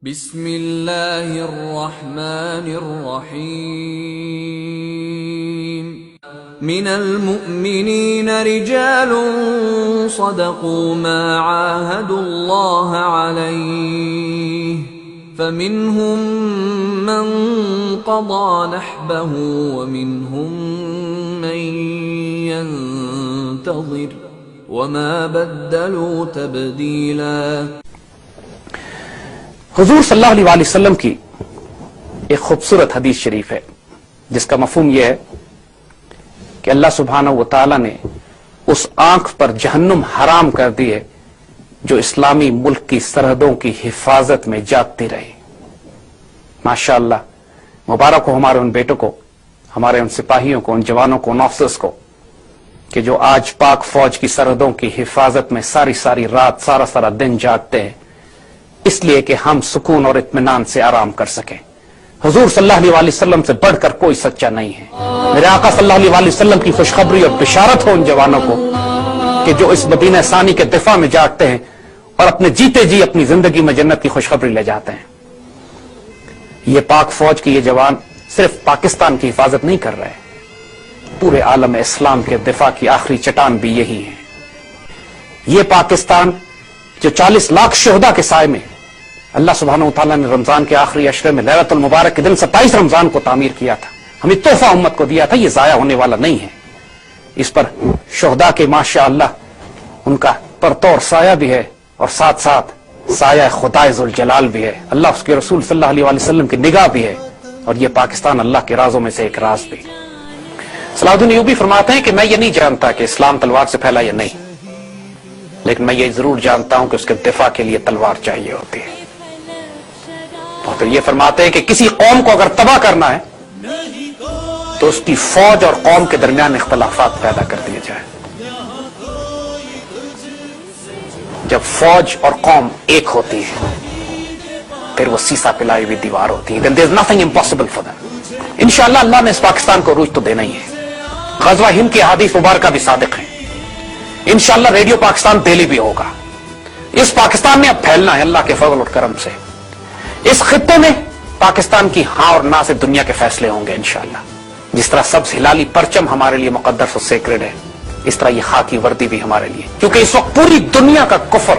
بسم اللہ الرحمن الرحیم من المؤمنین رجال صدقوا ما عاهدوا اللہ علیہ فمنهم من قضى نحبه ومنهم من ينتظر وما بدلوا تبدیلا۔ حضور صلی اللہ علیہ وسلم کی ایک خوبصورت حدیث شریف ہے جس کا مفہوم یہ ہے کہ اللہ سبحانہ و تعالی نے اس آنکھ پر جہنم حرام کر دی ہے جو اسلامی ملک کی سرحدوں کی حفاظت میں جاگتی رہی۔ ماشاءاللہ، مبارک ہو ہمارے ان بیٹوں کو، ہمارے ان سپاہیوں کو، ان جوانوں کو، ان افسرز کو کہ جو آج پاک فوج کی سرحدوں کی حفاظت میں ساری رات سارا دن جاگتے ہیں، اس لیے کہ ہم سکون اور اطمینان سے آرام کر سکیں۔ حضور صلی اللہ علیہ وسلم سے بڑھ کر کوئی سچا نہیں ہے۔ میرے آقا صلی اللہ علیہ وسلم کی خوشخبری اور بشارت ہو ان جوانوں کو کہ جو اس مدینہ ثانی کے دفاع میں جاگتے ہیں اور اپنے جیتے جی اپنی زندگی میں جنت کی خوشخبری لے جاتے ہیں۔ یہ پاک فوج کی یہ جوان صرف پاکستان کی حفاظت نہیں کر رہے، پورے عالم اسلام کے دفاع کی آخری چٹان بھی یہی ہے۔ یہ پاکستان جو 40 لاکھ شہداء کے سائے میں اللہ سبحانہ وتعالیٰ نے رمضان کے آخری عشرے میں لیلۃ المبارک کے دن 27 رمضان کو تعمیر کیا تھا، ہمیں تحفہ امت کو دیا تھا، یہ ضائع ہونے والا نہیں ہے۔ اس پر شہداء کے ماشاءاللہ ان کا پرتور سایہ بھی ہے اور ساتھ سایہ خدائے ذوالجلال بھی ہے، اللہ اس کے رسول صلی اللہ علیہ وسلم کی نگاہ بھی ہے، اور یہ پاکستان اللہ کے رازوں میں سے ایک راز بھی۔ صلاح الدین ایوبی فرماتے ہیں کہ میں یہ نہیں جانتا کہ اسلام تلوار سے پھیلا یا نہیں، لیکن میں یہ ضرور جانتا ہوں کہ اس کے دفاع کے لیے تلوار چاہیے ہوتی ہے۔ اور پھر یہ فرماتے ہیں کہ کسی قوم کو اگر تباہ کرنا ہے تو اس کی فوج اور قوم کے درمیان اختلافات پیدا کر دیے جائیں۔ جب فوج اور قوم ایک ہوتی ہے پھر وہ سیسا پلائی ہوئی دیوار ہوتی ہے۔ Then there is nothing impossible for them۔ انشاءاللہ اللہ نے اس پاکستان کو عروج تو دینا ہی ہے۔ غزوہ ہند کی احادیث مبارکہ بھی صادق ہیں۔ انشاءاللہ ریڈیو پاکستان دہلی بھی ہوگا۔ اس پاکستان میں اب پھیلنا ہے اللہ کے فضل اور کرم سے۔ اس خطے میں پاکستان کی ہاں اور نہ سے دنیا کے فیصلے ہوں گے انشاءاللہ۔ جس طرح سبز ہلالی پرچم ہمارے لیے مقدس و سیکرڈ ہے، اس طرح یہ خاکی وردی بھی ہمارے لیے، کیونکہ اس وقت پوری دنیا کا کفر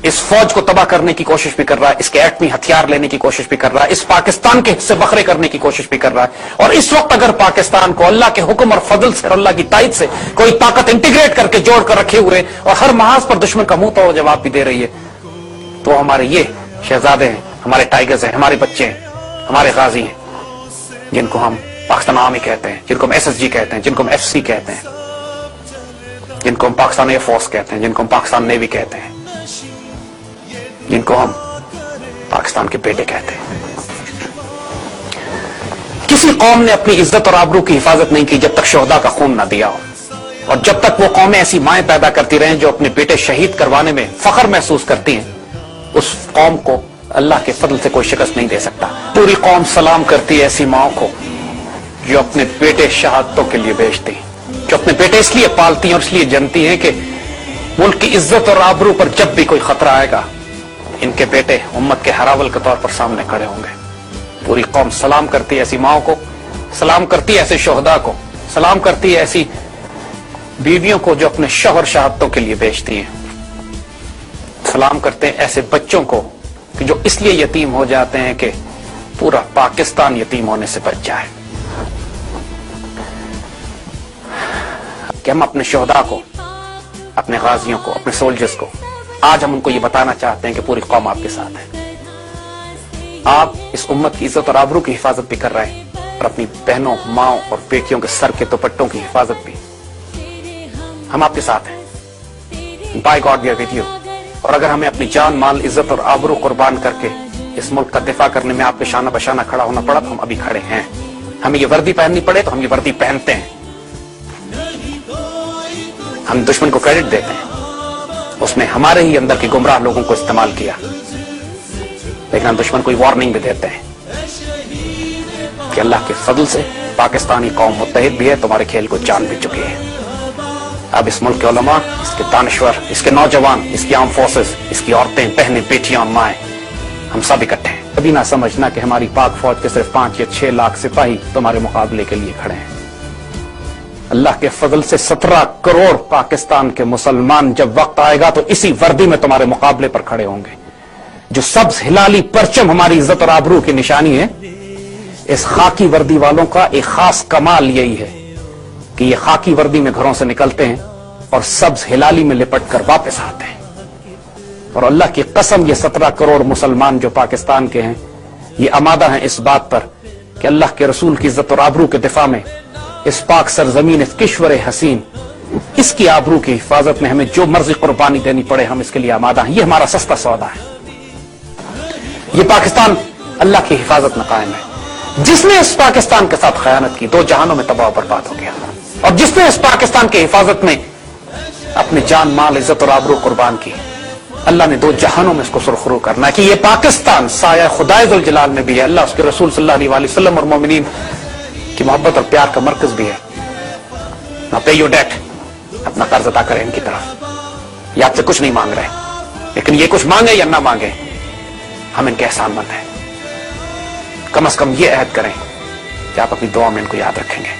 اس فوج کو تباہ کرنے کی کوشش بھی کر رہا ہے، اس کے ایٹمی ہتھیار لینے کی کوشش بھی کر رہا ہے، اس پاکستان کے حصے بکھرے کرنے کی کوشش بھی کر رہا ہے۔ اور اس وقت اگر پاکستان کو اللہ کے حکم اور فضل سے اور اللہ کی تائید سے کوئی طاقت انٹیگریٹ کر کے جوڑ کر رکھے ہوئے اور ہر محاذ پر دشمن کا منہ توڑ جواب بھی دے رہی ہے، تو ہمارے یہ شہزادے ہیں، ہمارے ٹائیگرز ہیں، ہمارے بچے ہیں، ہمارے غازی ہیں، جن کو ہم پاکستان آرمی کہتے ہیں، جن کو ہم SSG کہتے ہیں، جن کو ہم FC کہتے ہیں، جن کو ہم پاکستان ایئر فورس کہتے ہیں، جن کو ہم پاکستان نیوی کہتے ہیں، جن کو ہم پاکستان کے بیٹے کہتے ہیں۔ کسی قوم نے اپنی عزت اور آبرو کی حفاظت نہیں کی جب تک شہداء کا خون نہ دیا ہو، اور جب تک وہ قومیں ایسی مائیں پیدا کرتی رہیں جو اپنے بیٹے شہید کروانے میں فخر محسوس کرتی ہیں، اس قوم کو اللہ کے فضل سے کوئی شکست نہیں دے سکتا۔ پوری قوم سلام کرتی ہے ایسی ماؤں کو جو اپنے بیٹے شہادتوں کے لیے بھیجتی ہیں، جو اپنے بیٹے اس لیے پالتی ہیں اور اس لیے جنتی ہیں کہ ملک کی عزت اور آبرو پر جب بھی کوئی خطرہ آئے گا ان کے بیٹے امت کے ہراول کے طور پر سامنے کھڑے ہوں گے۔ پوری قوم سلام کرتی ہے ایسی ماؤں کو، سلام کرتی ہے ایسے شہداء کو، سلام کرتی ہے ایسی بیویوں کو جو اپنے شوہر شہادتوں کے لیے بھیجتی ہیں، سلام کرتے ہیں ایسے بچوں کو کہ جو اس لیے یتیم ہو جاتے ہیں کہ پورا پاکستان یتیم ہونے سے بچ جائے۔ کہ ہم اپنے شہداء کو، اپنے غازیوں کو، اپنے سولجرز کو آج ہم ان کو یہ بتانا چاہتے ہیں کہ پوری قوم آپ کے ساتھ ہے۔ آپ اس امت کی عزت اور آبرو کی حفاظت بھی کر رہے ہیں اور اپنی بہنوں، ماؤں اور بیٹیوں کے سر کے دوپٹوں کی حفاظت بھی۔ ہم آپ کے ساتھ ہیں۔ By God we are with you۔ اور اگر ہمیں اپنی جان، مال، عزت اور آبرو قربان کر کے اس ملک کا دفاع کرنے میں آپ کے شانہ بشانہ کھڑا ہونا پڑا تو ہم ابھی کھڑے ہیں۔ ہمیں یہ وردی پہننی پڑے تو ہم یہ وردی پہنتے ہیں۔ ہم دشمن کو کریڈٹ دیتے ہیں، اس نے ہمارے ہی اندر کے گمراہ لوگوں کو استعمال کیا، لیکن ہم دشمن کو وارننگ بھی دیتے ہیں کہ اللہ کے فضل سے پاکستانی قوم متحد بھی ہے، تمہارے کھیل کو جان بھی چکی ہے۔ اب اس ملک کے علماء، اس کے دانشور، اس کے نوجوان، اس کی آرم فورسز، اس کی عورتیں، بہنیں، بیٹیاں اور مائیں ہم سب اکٹھے ہیں. کبھی نہ سمجھنا کہ ہماری پاک فوج کے صرف 5 یا 6 لاکھ سپاہی تمہارے مقابلے کے لیے کھڑے ہیں. اللہ کے فضل سے 17 کروڑ پاکستان کے مسلمان جب وقت آئے گا تو اسی وردی میں تمہارے مقابلے پر کھڑے ہوں گے. جو سبز ہلالی پرچم ہماری عزت اور آبرو کی نشانی ہے، اس خاکی وردی والوں کا ایک خاص کمال یہی ہے کہ یہ خاکی وردی میں گھروں سے نکلتے ہیں اور سبز ہلالی میں لپٹ کر واپس آتے ہیں. اور اللہ کی قسم یہ 17 کروڑ مسلمان جو پاکستان کے ہیں یہ آمادہ ہیں اس بات پر کہ اللہ کے رسول کی عزت اور آبرو کے دفاع میں اس پاک سرزمین، اس کشور حسین، اس کی آبرو کی حفاظت میں ہمیں جو مرضی قربانی دینی پڑے ہم اس کے لیے آمادہ ہیں. یہ ہمارا سستا سودا ہے. یہ پاکستان اللہ کی حفاظت میں قائم ہے. جس نے اس پاکستان کے ساتھ خیانت کی 2 جہانوں میں تباہ و برباد ہو گیا، اور جس نے اس پاکستان کی حفاظت میں اپنے جان مال عزت اور آبرو قربان کی، اللہ نے 2 جہانوں میں اس کو سرخرو کرنا ہے کہ یہ پاکستان سایہ خدائے ذوالجلال میں بھی ہے، اللہ اس کے رسول صلی اللہ علیہ وسلم اور مومنین کی محبت اور پیار کا مرکز بھی ہے. نا پے یور ڈیٹ، اپنا قرض ادا کریں ان کی طرف. یہ آپ سے کچھ نہیں مانگ رہے، لیکن یہ کچھ مانگے یا نہ مانگے ہم ان کے احسان مند ہیں. کم از کم یہ عہد کریں کہ آپ اپنی دعا میں ان کو یاد رکھیں گے.